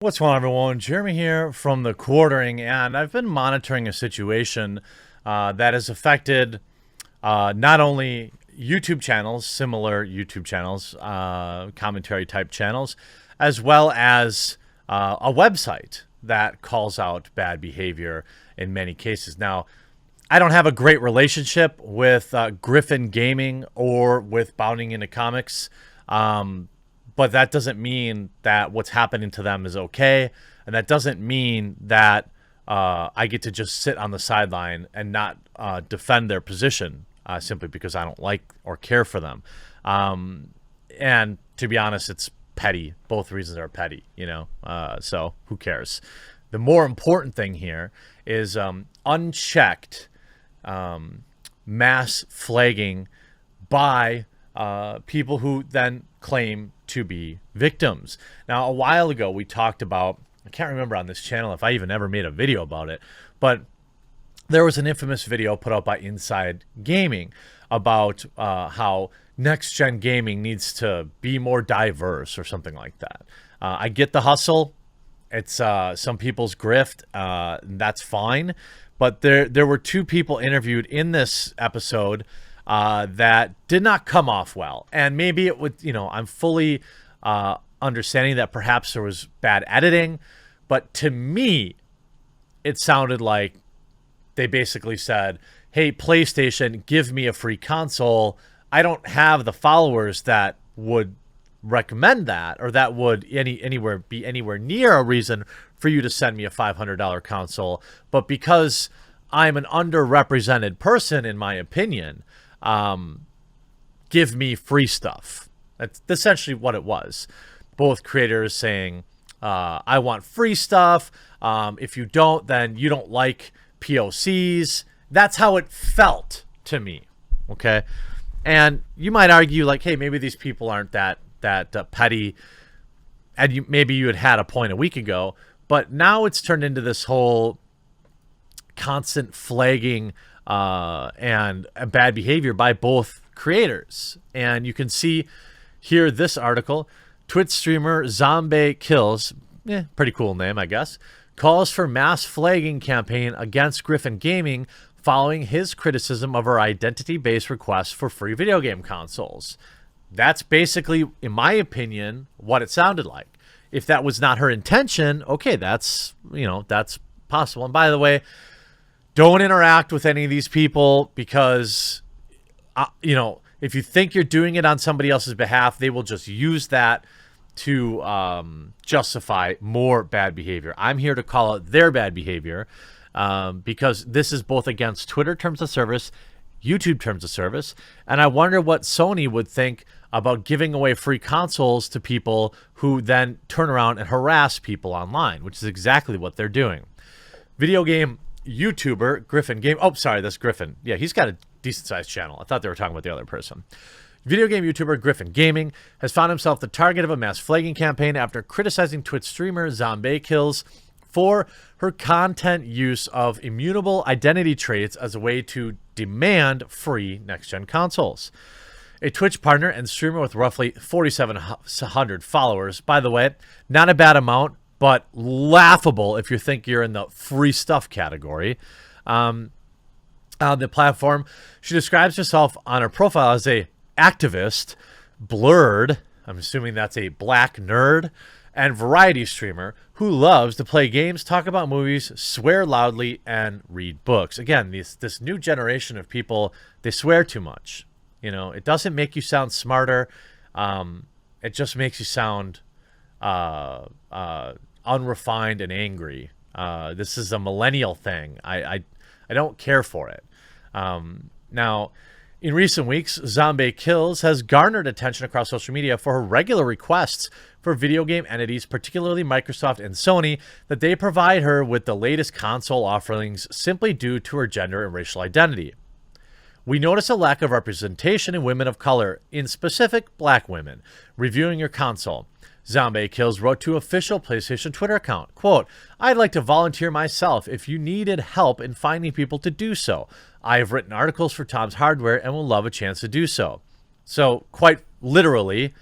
What's going on, everyone? Jeremy here from the Quartering, and I've been monitoring a situation that has affected not only YouTube channels, similar YouTube channels, commentary type channels, as well as a website that calls out bad behavior in many cases. Now, I don't have a great relationship with Griffin Gaming or with Bounding into Comics. But that doesn't mean that what's happening to them is okay. And that doesn't mean that I get to just sit on the sideline and not defend their position simply because I don't like or care for them. And to be honest, it's petty. Both reasons are petty, so who cares? The more important thing here is unchecked mass flagging by people who then claim to be victims. Now, a while ago, we talked about, I can't remember on this channel if I even ever made a video about it, but there was an infamous video put out by Inside Gaming about how next-gen gaming needs to be more diverse or something like that. I get the hustle. It's some people's grift. That's fine. But there were two people interviewed in this episode that did not come off well. And maybe it would, I'm fully understanding that perhaps there was bad editing. But to me, it sounded like they basically said, hey, PlayStation, give me a free console. I don't have the followers that would recommend that, or that would be anywhere near a reason for you to send me a $500 console. But because I'm an underrepresented person, in my opinion, give me free stuff. That's essentially what it was. Both creators saying, I want free stuff. If you don't, then you don't like POCs. That's how it felt to me. Okay. And you might argue like, hey, maybe these people aren't that petty. And maybe you had a point a week ago, but now it's turned into this whole constant flagging and bad behavior by both creators. And you can see here this article, Twitch streamer Zombie Kills, pretty cool name, I guess, calls for mass flagging campaign against Griffin Gaming following his criticism of her identity-based request for free video game consoles. That's basically, in my opinion, what it sounded like. If that was not her intention, okay, that's possible. And by the way, don't interact with any of these people because, if you think you're doing it on somebody else's behalf, they will just use that to justify more bad behavior. I'm here to call out their bad behavior because this is both against Twitter terms of service, YouTube terms of service, and I wonder what Sony would think about giving away free consoles to people who then turn around and harass people online, which is exactly what they're doing. Video game YouTuber Griffin Game. Oh, sorry, that's Griffin. Yeah, he's got a decent-sized channel. I thought they were talking about the other person. Video game YouTuber Griffin Gaming has found himself the target of a mass flagging campaign after criticizing Twitch streamer Zombie Kills for her content use of immutable identity traits as a way to demand free next-gen consoles. A Twitch partner and streamer with roughly 4,700 followers, by the way, not a bad amount, but laughable if you think you're in the free stuff category. On the platform, she describes herself on her profile as a activist, blurred, I'm assuming that's a black nerd, and variety streamer who loves to play games, talk about movies, swear loudly, and read books. Again, this new generation of people, they swear too much. It doesn't make you sound smarter. It just makes you sound unrefined and angry. This is a millennial thing. I don't care for it. Now, in recent weeks, Zombie Kills has garnered attention across social media for her regular requests for video game entities, particularly Microsoft and Sony, that they provide her with the latest console offerings simply due to her gender and racial identity. We notice a lack of representation in women of color, in specific black women, reviewing your console. Zombie Kills wrote to official PlayStation Twitter account, quote, I'd like to volunteer myself if you needed help in finding people to do so. I have written articles for Tom's Hardware and will love a chance to do so. So quite literally,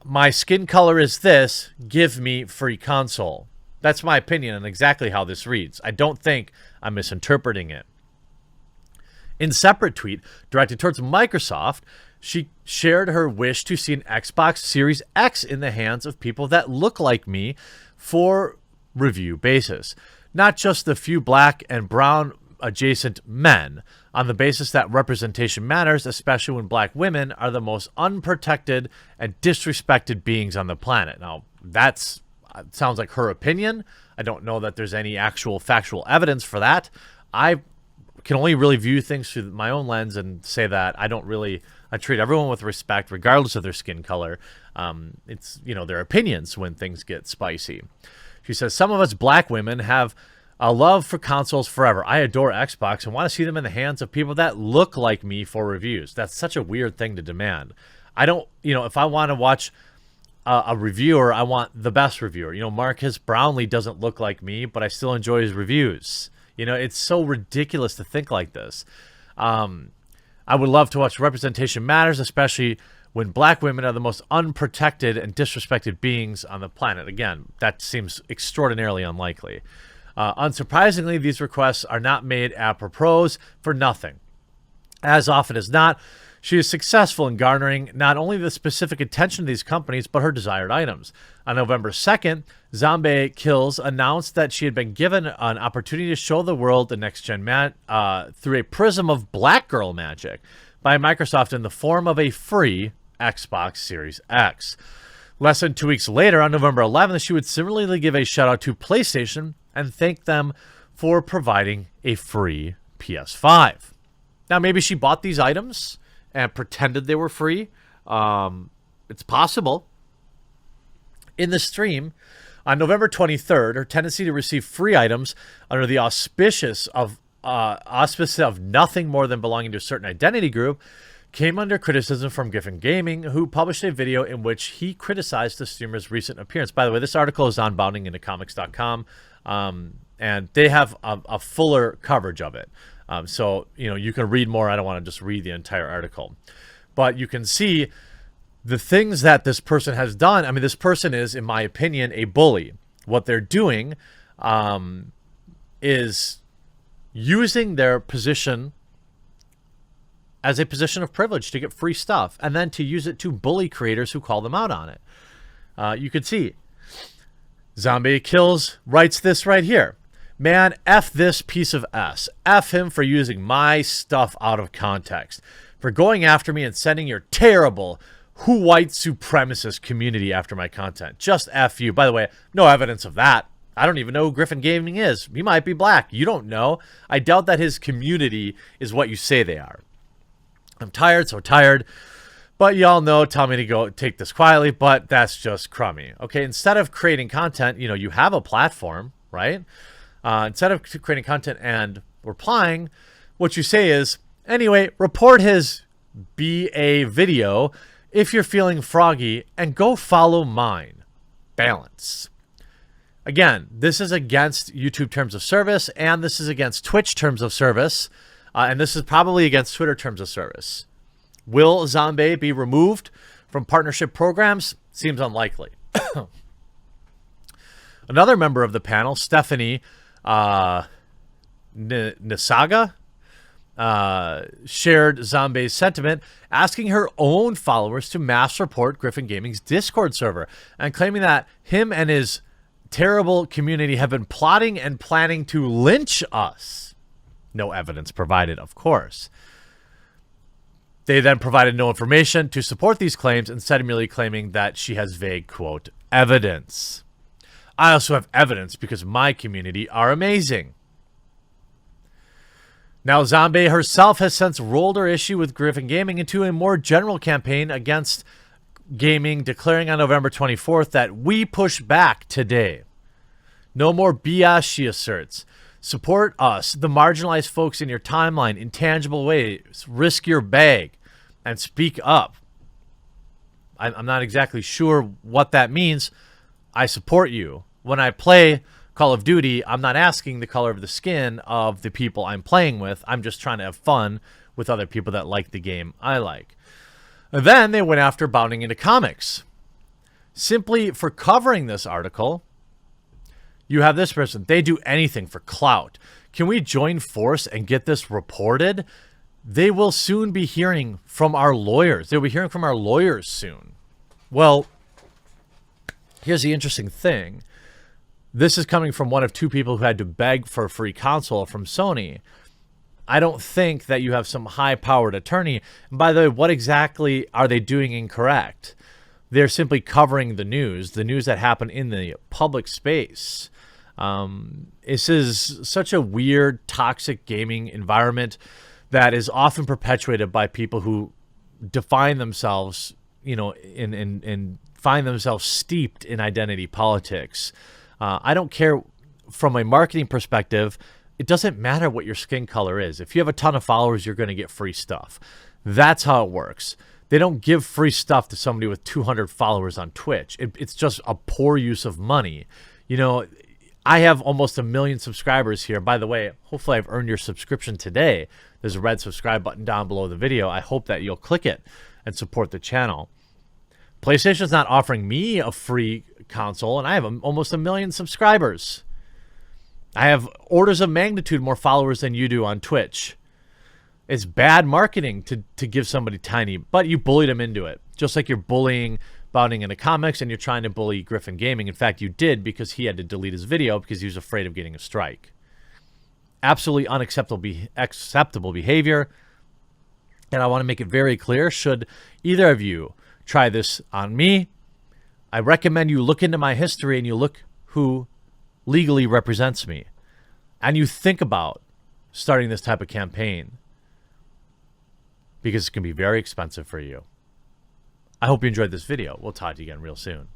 my skin color is this, give me free console. That's my opinion on exactly how this reads. I don't think I'm misinterpreting it. In separate tweet directed towards Microsoft, she shared her wish to see an Xbox Series X in the hands of people that look like me for review basis. Not just the few black and brown adjacent men, on the basis that representation matters, especially when black women are the most unprotected and disrespected beings on the planet. Now, that sounds like her opinion. I don't know that there's any actual factual evidence for that. I can only really view things through my own lens and say that I treat everyone with respect, regardless of their skin color. It's, their opinions when things get spicy. She says, some of us black women have a love for consoles forever. I adore Xbox and want to see them in the hands of people that look like me for reviews. That's such a weird thing to demand. I don't, if I want to watch a reviewer, I want the best reviewer. Marcus Brownlee doesn't look like me, but I still enjoy his reviews. It's so ridiculous to think like this. I would love to watch Representation Matters, especially when black women are the most unprotected and disrespected beings on the planet. Again, that seems extraordinarily unlikely. Unsurprisingly, these requests are not made apropos for nothing. As often as not, she is successful in garnering not only the specific attention of these companies, but her desired items. On November 2nd, Zombie Kills announced that she had been given an opportunity to show the world the next-gen through a prism of black girl magic by Microsoft in the form of a free Xbox Series X. Less than 2 weeks later, on November 11th, she would similarly give a shout-out to PlayStation and thank them for providing a free PS5. Now, maybe she bought these items and pretended they were free. It's possible. In the stream, on November 23rd, her tendency to receive free items under the auspice of nothing more than belonging to a certain identity group came under criticism from Griffin Gaming, who published a video in which he criticized the streamer's recent appearance. By the way, this article is on boundingintocomics.com, and they have a fuller coverage of it. So, you can read more. I don't want to just read the entire article. But you can see the things that this person has done. I mean, this person is, in my opinion, a bully. What they're doing is using their position as a position of privilege to get free stuff, and then to use it to bully creators who call them out on it. You can see Zombie Kills writes this right here. Man, F this piece of S. F him for using my stuff out of context, for going after me and sending your terrible white supremacist community after my content. Just F you. By the way, no evidence of that. I don't even know who Griffin Gaming is. He might be black. You don't know. I doubt that his community is what you say they are. I'm tired, so tired. But y'all know, tell me to go take this quietly, but that's just crummy. Okay, instead of creating content, you have a platform, right? Instead of creating content and replying, what you say is, anyway, report his BA video if you're feeling froggy and go follow mine. Balance. Again, this is against YouTube terms of service, and this is against Twitch terms of service, and this is probably against Twitter terms of service. Will Zombie be removed from partnership programs? Seems unlikely. Another member of the panel, Stephanie Nisaga, shared Zombie's sentiment, asking her own followers to mass report Griffin Gaming's Discord server and claiming that him and his terrible community have been plotting and planning to lynch us. No evidence provided, of course. They then provided no information to support these claims, instead of merely claiming that she has vague, quote, evidence. I also have evidence because my community are amazing. Now, Zombie herself has since rolled her issue with Griffin Gaming into a more general campaign against gaming, declaring on November 24th that we push back today. No more BS, she asserts. Support us, the marginalized folks in your timeline, in tangible ways. Risk your bag and speak up. I'm not exactly sure what that means. I support you. When I play Call of Duty, I'm not asking the color of the skin of the people I'm playing with. I'm just trying to have fun with other people that like the game I like. And then they went after Bounding Into Comics. simply for covering this article, you have this person. They do anything for clout. Can we join force and get this reported? They will soon be hearing from our lawyers. They'll be hearing from our lawyers soon. Well, here's the interesting thing. This is coming from one of two people who had to beg for a free console from Sony. I don't think that you have some high-powered attorney. And by the way, what exactly are they doing incorrect? They're simply covering the news that happened in the public space. This is such a weird, toxic gaming environment that is often perpetuated by people who define themselves, and find themselves steeped in identity politics. I don't care from a marketing perspective. It doesn't matter what your skin color is. If you have a ton of followers, you're going to get free stuff. That's how it works. They don't give free stuff to somebody with 200 followers on Twitch. It's just a poor use of money. I have almost 1 million subscribers here. By the way, hopefully I've earned your subscription today. There's a red subscribe button down below the video. I hope that you'll click it and support the channel. PlayStation's not offering me a free console, and I have almost 1 million subscribers. I have orders of magnitude more followers than you do on Twitch. It's bad marketing to give somebody tiny, but you bullied them into it. Just like you're bullying Bounding into Comics and you're trying to bully Griffin Gaming. In fact, you did, because he had to delete his video because he was afraid of getting a strike. Absolutely unacceptable behavior. And I want to make it very clear, should either of you try this on me, I recommend you look into my history and you look who legally represents me. And you think about starting this type of campaign, because it's going to be very expensive for you. I hope you enjoyed this video. We'll talk to you again real soon.